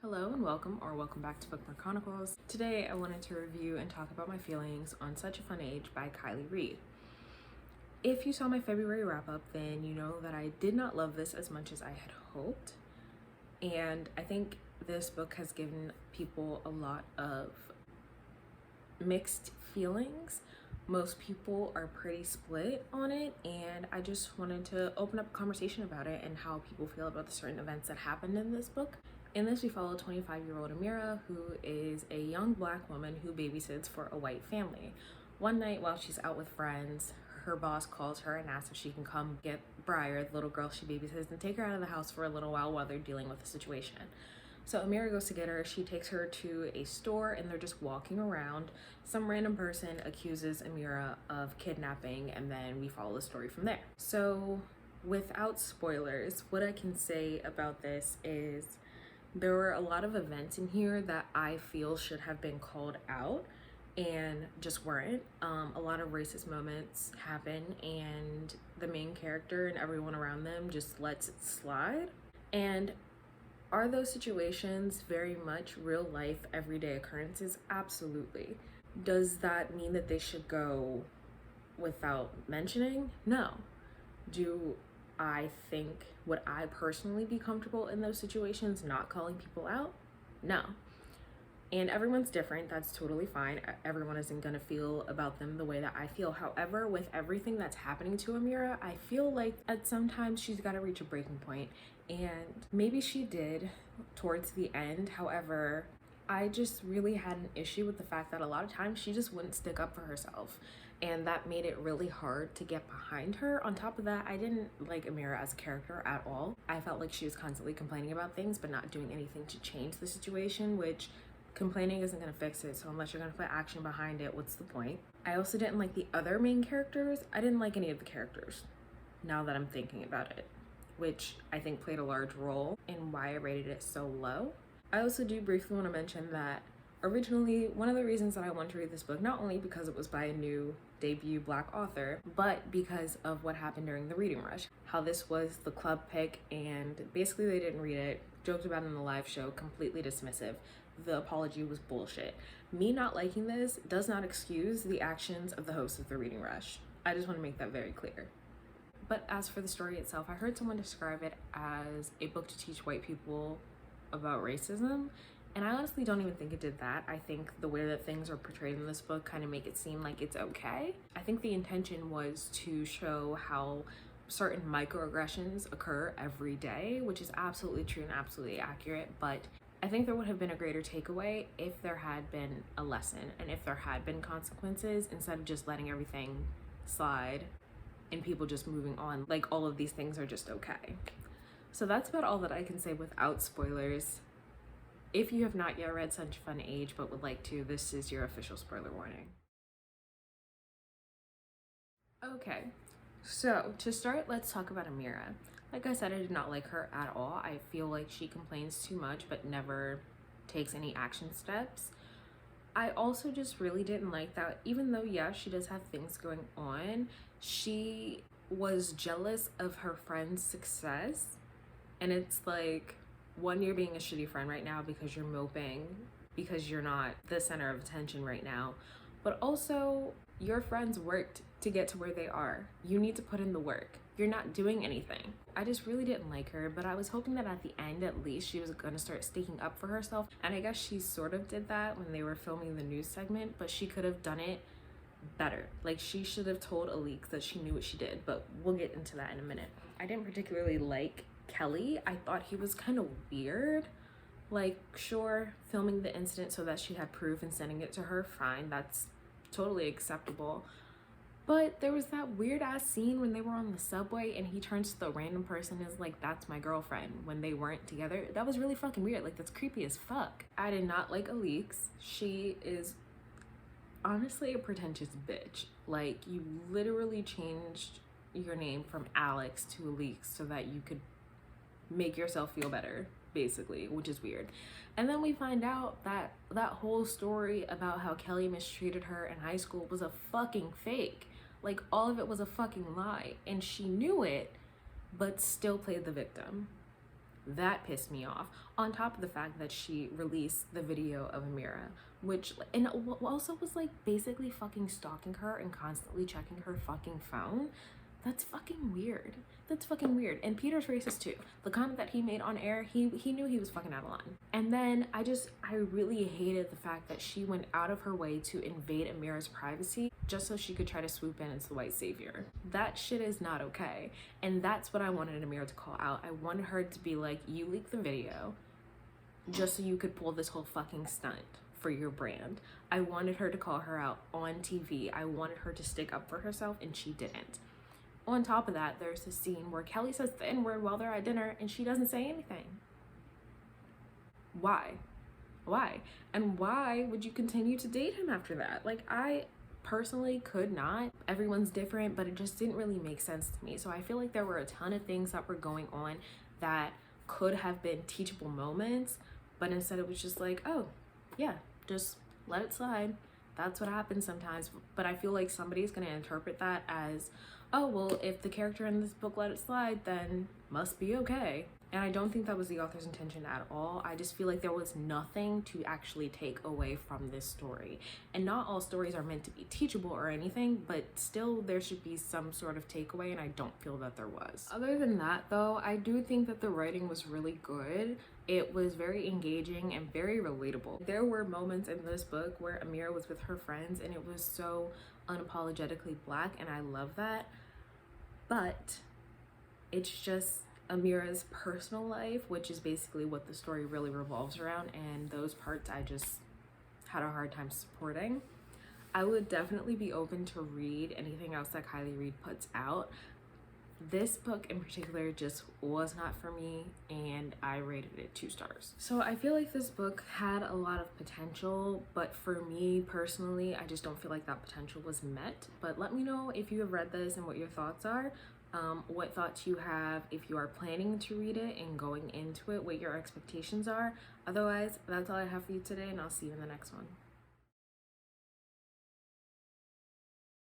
Hello and welcome back to Bookmark Chronicles. Today I wanted to review and talk about my feelings on Such a Fun Age by Kylie Reed. If you saw my February wrap up, then you know that I did not love this as much as I had hoped. And I think this book has given people a lot of mixed feelings. Most people are pretty split on it, and I just wanted to open up a conversation about it and how people feel about the certain events that happened in this book. In this, we follow 25-year-old Amira, who is a young Black woman who babysits for a white family. One night while she's out with friends, her boss calls her and asks if she can come get Briar, the little girl she babysits, and take her out of the house for a little while they're dealing with the situation. So Amira goes to get her. She takes her to a store and they're just walking around. Some random person accuses Amira of kidnapping, and then we follow the story from there. So without spoilers, what I can say about this is there were a lot of events in here that I feel should have been called out and just weren't. A lot of racist moments happen and the main character and everyone around them just lets it slide. And are those situations very much real life, everyday occurrences? Absolutely. Does that mean that they should go without mentioning? No. Do I think, would I personally be comfortable in those situations not calling people out? No. And everyone's different. That's totally fine. Everyone isn't gonna feel about them the way that I feel. However, with everything that's happening to Amira, I feel like at some times she's gotta reach a breaking point. And maybe she did towards the end. However, I just really had an issue with the fact that a lot of times she just wouldn't stick up for herself. And that made it really hard to get behind her. On top of that, I didn't like Amira as a character at all. I felt like she was constantly complaining about things but not doing anything to change the situation, which complaining isn't going to fix it, so unless you're going to put action behind it, what's the point? I also didn't like the other main characters. I didn't like any of the characters, now that I'm thinking about it, which I think played a large role in why I rated it so low. I also do briefly want to mention that originally, one of the reasons that I wanted to read this book, not only because it was by a new debut Black author, but because of what happened during the reading rush. How this was the club pick and basically they didn't read it, joked about it in the live show, completely dismissive. The apology was bullshit. Me not liking this does not excuse the actions of the host of the reading rush. I just want to make that very clear. But as for the story itself, I heard someone describe it as a book to teach white people about racism, and I honestly don't even think it did that. I think the way that things are portrayed in this book kind of make it seem like it's okay. I think the intention was to show how certain microaggressions occur every day, which is absolutely true and absolutely accurate, but I think there would have been a greater takeaway if there had been a lesson and if there had been consequences instead of just letting everything slide and people just moving on like all of these things are just okay. So that's about all that I can say without spoilers. If you have not yet read Such a Fun Age but would like to, this is your official spoiler warning. Okay, so to start, let's talk about Amira. Like I said, I did not like her at all. I feel like she complains too much but never takes any action steps. I also just really didn't like that even though, yeah, she does have things going on, she was jealous of her friend's success. And it's like, one, you're being a shitty friend right now because you're moping, because you're not the center of attention right now. But also, your friends worked to get to where they are. You need to put in the work. You're not doing anything. I just really didn't like her, but I was hoping that at the end, at least, she was gonna start sticking up for herself. And I guess she sort of did that when they were filming the news segment, but she could have done it better. Like, she should have told Alix that she knew what she did, but we'll get into that in a minute. I didn't particularly like Kelly. I thought he was kind of weird. Like, sure, filming the incident so that she had proof and sending it to her, fine, that's totally acceptable. But there was that weird ass scene when they were on the subway and he turns to the random person and is like, that's my girlfriend, when they weren't together. That was really fucking weird. Like, that's creepy as fuck. I did not like Alix. She is honestly a pretentious bitch. Like, you literally changed your name from Alex to Alix so that you could make yourself feel better, basically, which is weird. And then we find out that that whole story about how Kelly mistreated her in high school was a fucking fake. Like, all of it was a fucking lie, and she knew it but still played the victim. That pissed me off. On top of the fact that she released the video of Amira, which, and also was like basically fucking stalking her and constantly checking her fucking phone. That's fucking weird. That's fucking weird. And Peter's racist too. The comment that he made on air, he knew he was fucking out of line. And then I really hated the fact that she went out of her way to invade Amira's privacy just so she could try to swoop in as the white savior. That shit is not okay. And that's what I wanted Amira to call out. I wanted her to be like, you leaked the video just so you could pull this whole fucking stunt for your brand. I wanted her to call her out on TV. I wanted her to stick up for herself, and she didn't. On top of that, there's a scene where Kelly says the N-word while they're at dinner and she doesn't say anything. Why? Why? And why would you continue to date him after that? Like, I personally could not. Everyone's different, but it just didn't really make sense to me. So I feel like there were a ton of things that were going on that could have been teachable moments, but instead it was just like, oh, yeah, just let it slide. That's what happens sometimes. But I feel like somebody's gonna interpret that as, oh, well, if the character in this book let it slide, then must be okay. And I don't think that was the author's intention at all. I just feel like there was nothing to actually take away from this story. And not all stories are meant to be teachable or anything, but still there should be some sort of takeaway, and I don't feel that there was. Other than that, though, I do think that the writing was really good. It was very engaging and very relatable. There were moments in this book where Amira was with her friends and it was so unapologetically Black, and I love that. But it's just Amira's personal life, which is basically what the story really revolves around, and those parts I just had a hard time supporting. I would definitely be open to read anything else that Kylie Reid puts out. This book in particular just was not for me, and I rated it 2 stars. So I feel like this book had a lot of potential, but for me personally, I just don't feel like that potential was met. But let me know if you have read this and what your thoughts are. What thoughts you have if you are planning to read it and going into it, what your expectations are. Otherwise, that's all I have for you today, and I'll see you in the next one.